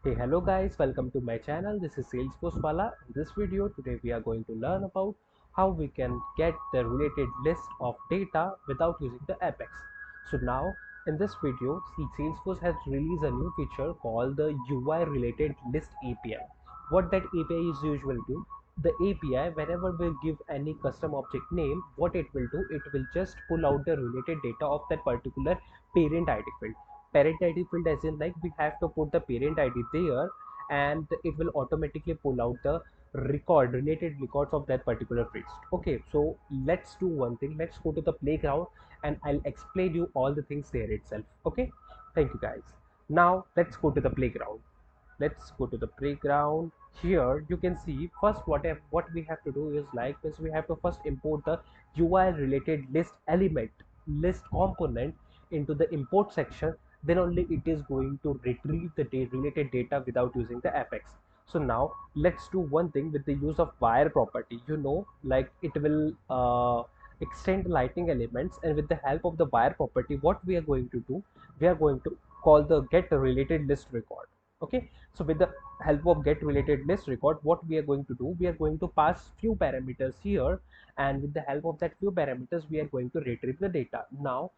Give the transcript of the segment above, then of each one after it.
Hey, hello guys, welcome to my channel. This is Salesforce Wala. In this video, today we are going to learn about how we can get the related list of data without using the Apex. So now in this video, Salesforce has released a new feature called the UI related list API. What that API is usually do, the API, whenever we give any custom object name, what it will do, it will just pull out the related data of that particular parent ID field. Parent ID field as in like we have to put the parent ID there, and it will automatically pull out the related records of that particular field. Okay, so let's do one thing. Let's go to the playground and I'll explain you all the things there itself. Okay, thank you guys. Now let's go to the playground. Let's go to the playground. Here you can see first what we have to do is like this. We have to first import the UI related list element, list component into the import section. Then only it is going to retrieve the related data without using the Apex. So now let's do one thing with the use of wire property. Like it will extend lightning elements, and with the help of the wire property, what we are going to do, we are going to call the get related list record. Okay, so with the help of get related list record, what we are going to do, we are going to pass few parameters here, and with the help of that few parameters we are going to retrieve the data. Now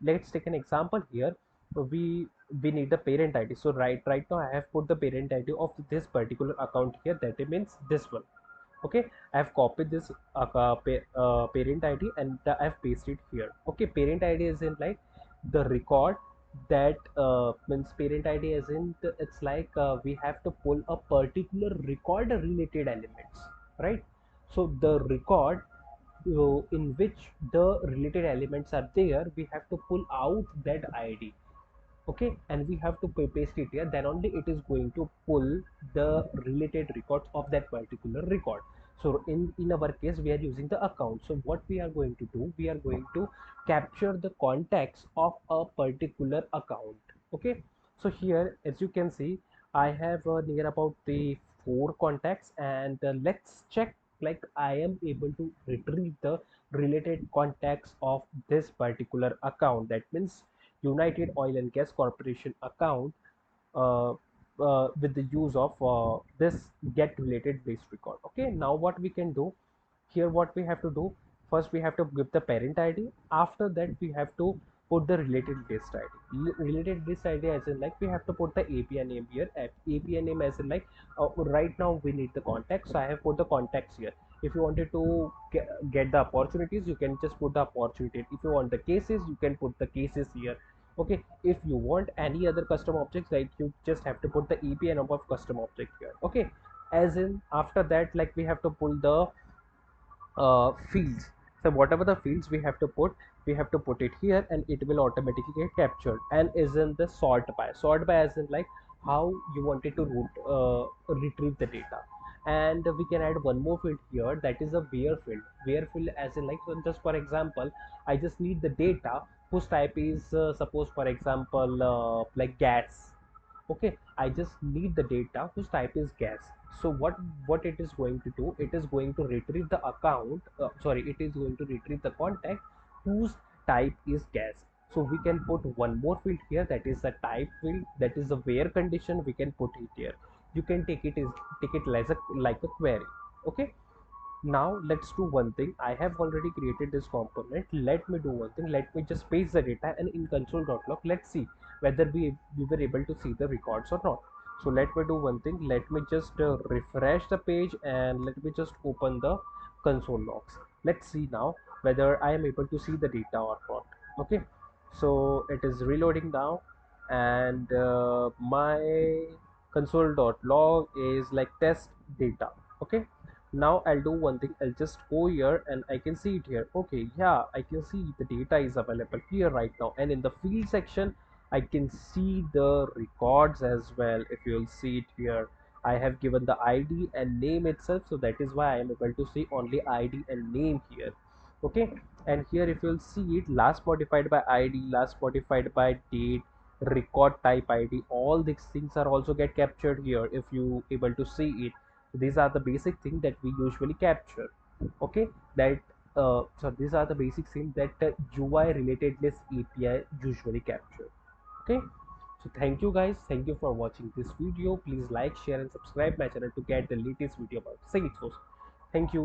let's take an example here. We need the parent ID. So right now I have put the parent ID of this particular account here, that means this one. Okay, I have copied this parent ID and I have pasted it here. Okay, parent ID is in like the record that means parent ID as in it's like we have to pull a particular record related elements, right? So the record in which the related elements are there, we have to pull out that ID. Okay, and we have to paste it here, then only it is going to pull the related records of that particular record. So in our case we are using the account. So what we are going to do, we are going to capture the context of a particular account. Okay, so here as you can see, I have near about the 4 contacts, and let's check like I am able to retrieve the related contacts of this particular account. That means United Oil and Gas Corporation account, uh, with the use of this get related list record. Okay, now what we can do here, what we have to do, first we have to give the parent ID. After that we have to put the related list ID. Related list ID as in like we have to put the API name here. API name as in like right now we need the contacts, so I have put the contacts here. If you wanted to get the opportunities, you can just put the opportunity. If you want the cases, you can put the cases here. Okay, if you want any other custom objects, like you just have to put the API number of custom object here. Okay, as in after that, like we have to pull the fields. So whatever the fields we have to put, we have to put it here, and it will automatically get captured and is in the sort by as in like how you wanted to retrieve the data. And we can add one more field here, that is a where field as in like, so just for example, I just need the data whose type is suppose for example like gas. Okay, I just need the data whose type is gas. So what it is going to do, it is going to retrieve the account, it is going to retrieve the contact whose type is gas. So we can put one more field here, that is the type field, that is the where condition, we can put it here. You can take it like a query. Okay, now let's do one thing. I have already created this component. Let me do one thing. Let me just paste the data, and in console.log, let's see whether we were able to see the records or not. So let me do one thing. Let me just refresh the page, and let me just open the console logs. Let's see now whether I am able to see the data or not. Okay, so it is reloading now, and my console.log is like test data. Okay, now I'll do one thing. I'll just go here and I can see it here. Okay, yeah, I can see the data is available here right now, and in the field section I can see the records as well. If you'll see it here, I have given the ID and name itself, so that is why I am able to see only ID and name here. Okay, and here if you'll see it, last modified by ID, last modified by date, record type ID, all these things are also get captured here if you able to see it. These are the basic things that we usually capture. Okay, that so these are the basic things that UI related list API usually capture. Okay, So thank you guys, thank you for watching this video. Please like, share and subscribe my channel to get the latest video about Salesforce. Thank you.